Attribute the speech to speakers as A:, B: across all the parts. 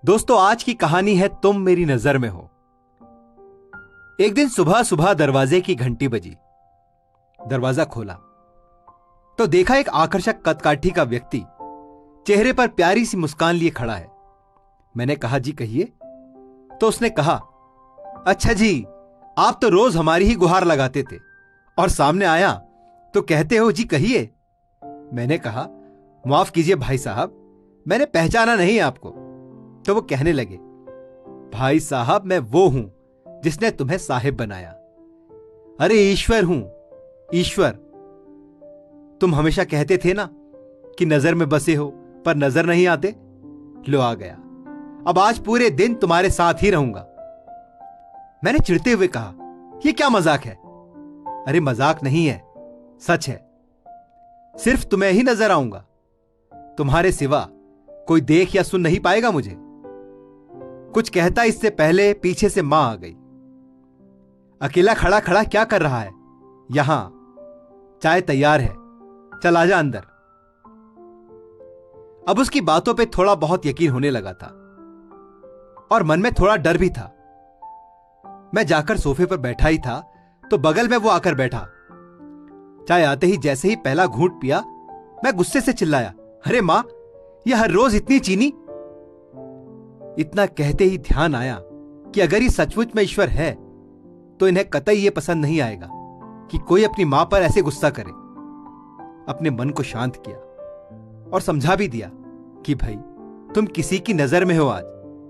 A: दोस्तों, आज की कहानी है तुम मेरी नजर में हो। एक दिन सुबह सुबह दरवाजे की घंटी बजी। दरवाजा खोला तो देखा एक आकर्षक कदकाठी का व्यक्ति चेहरे पर प्यारी सी मुस्कान लिए खड़ा है। मैंने कहा, जी कहिए। तो उसने कहा, अच्छा जी, आप तो रोज हमारी ही गुहार लगाते थे और सामने आया तो कहते हो जी कहिए। मैंने कहा, माफ कीजिए भाई साहब, मैंने पहचाना नहीं आपको। तो वो कहने लगे, भाई साहब, मैं वो हूं जिसने तुम्हें साहिब बनाया। अरे ईश्वर हूं, ईश्वर। तुम हमेशा कहते थे ना कि नजर में बसे हो पर नजर नहीं आते। लो आ गया, अब आज पूरे दिन तुम्हारे साथ ही रहूंगा। मैंने चिढ़ते हुए कहा, यह क्या मजाक है? अरे मजाक नहीं है, सच है। सिर्फ तुम्हें ही नजर आऊंगा, तुम्हारे सिवा कोई देख या सुन नहीं पाएगा मुझे। कुछ कहता इससे पहले पीछे से मां आ गई। अकेला खड़ा खड़ा क्या कर रहा है यहां? चाय तैयार है, चल आजा अंदर। अब उसकी बातों पे थोड़ा बहुत यकीन होने लगा था और मन में थोड़ा डर भी था। मैं जाकर सोफे पर बैठा ही था तो बगल में वो आकर बैठा। चाय आते ही जैसे ही पहला घूंट पिया, मैं गुस्से से चिल्लाया, अरे मां, यह हर रोज इतनी चीनी? इतना कहते ही ध्यान आया कि अगर ये सचमुच में ईश्वर है तो इन्हें कतई ये पसंद नहीं आएगा कि कोई अपनी मां पर ऐसे गुस्सा करे। अपने मन को शांत किया और समझा भी दिया कि भाई, तुम किसी की नजर में हो आज,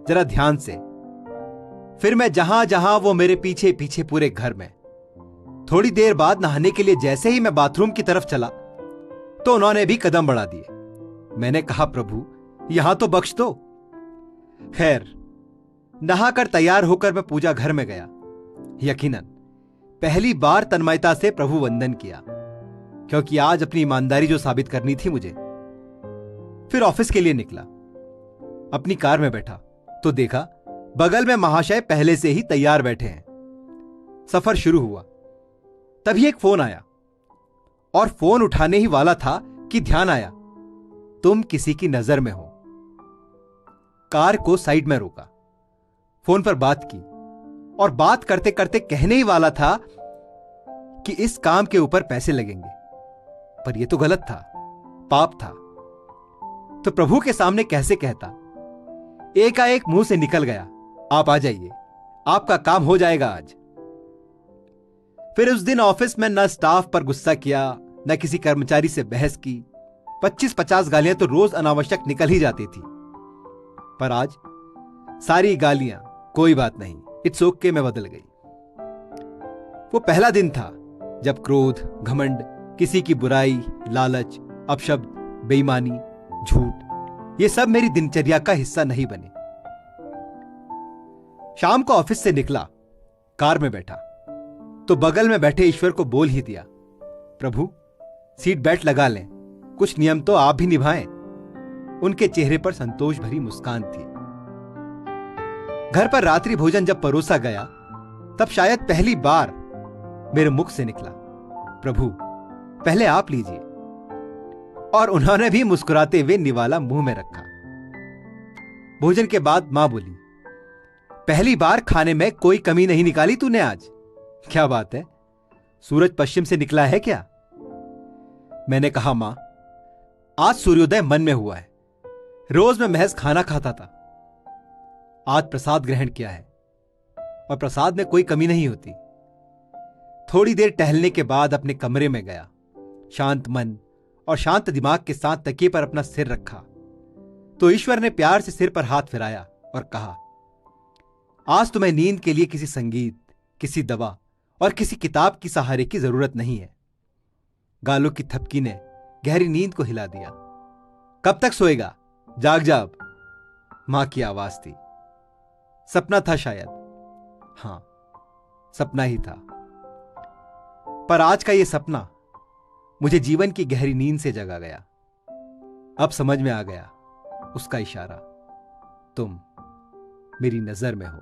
A: जरा ध्यान से। फिर मैं जहां जहां वो मेरे पीछे पीछे पूरे घर में। थोड़ी देर बाद नहाने के लिए जैसे ही मैं बाथरूम की तरफ चला तो उन्होंने भी कदम बढ़ा दिए। मैंने कहा, प्रभु यहां तो बख्श दो। खैर, नहाकर तैयार होकर मैं पूजा घर में गया। यकीनन पहली बार तन्मयता से प्रभु वंदन किया, क्योंकि आज अपनी ईमानदारी जो साबित करनी थी मुझे। फिर ऑफिस के लिए निकला। अपनी कार में बैठा तो देखा बगल में महाशय पहले से ही तैयार बैठे हैं। सफर शुरू हुआ। तभी एक फोन आया और फोन उठाने ही वाला था कि ध्यान आया, तुम किसी की नजर में हो। कार को साइड में रोका, फोन पर बात की और बात करते करते कहने ही वाला था कि इस काम के ऊपर पैसे लगेंगे, पर यह तो गलत था, पाप था। तो प्रभु के सामने कैसे कहता? एकाएक मुंह से निकल गया, आप आ जाइए, आपका काम हो जाएगा आज। फिर उस दिन ऑफिस में न स्टाफ पर गुस्सा किया, न किसी कर्मचारी से बहस की। 25-50 गालियां तो रोज अनावश्यक निकल ही जाती थी, पर आज सारी गालियां कोई बात नहीं, इट्स ओके में बदल गई। वो पहला दिन था जब क्रोध, घमंड, किसी की बुराई, लालच, अपशब्द, बेईमानी, झूठ, ये सब मेरी दिनचर्या का हिस्सा नहीं बने। शाम को ऑफिस से निकला, कार में बैठा तो बगल में बैठे ईश्वर को बोल ही दिया, प्रभु सीट बेल्ट लगा लें, कुछ नियम तो आप भी निभाएं। उनके चेहरे पर संतोष भरी मुस्कान थी। घर पर रात्रि भोजन जब परोसा गया तब शायद पहली बार मेरे मुख से निकला, प्रभु पहले आप लीजिए। और उन्होंने भी मुस्कुराते हुए निवाला मुंह में रखा। भोजन के बाद मां बोली, पहली बार खाने में कोई कमी नहीं निकाली तूने आज। क्या बात है, सूरज पश्चिम से निकला है क्या? मैंने कहा, मां आज सूर्योदय मन में हुआ है। रोज मैं महज खाना खाता था, आज प्रसाद ग्रहण किया है और प्रसाद में कोई कमी नहीं होती। थोड़ी देर टहलने के बाद अपने कमरे में गया। शांत मन और शांत दिमाग के साथ तकिए पर अपना सिर रखा तो ईश्वर ने प्यार से सिर पर हाथ फिराया और कहा, आज तुम्हें नींद के लिए किसी संगीत, किसी दवा और किसी किताब की सहारे की जरूरत नहीं है। गालों की थपकी ने गहरी नींद को हिला दिया। कब तक सोएगा, जाग जा अब, मां की आवाज थी। सपना था शायद, हां सपना ही था, पर आज का यह सपना मुझे जीवन की गहरी नींद से जगा गया। अब समझ में आ गया उसका इशारा, तुम मेरी नजर में हो।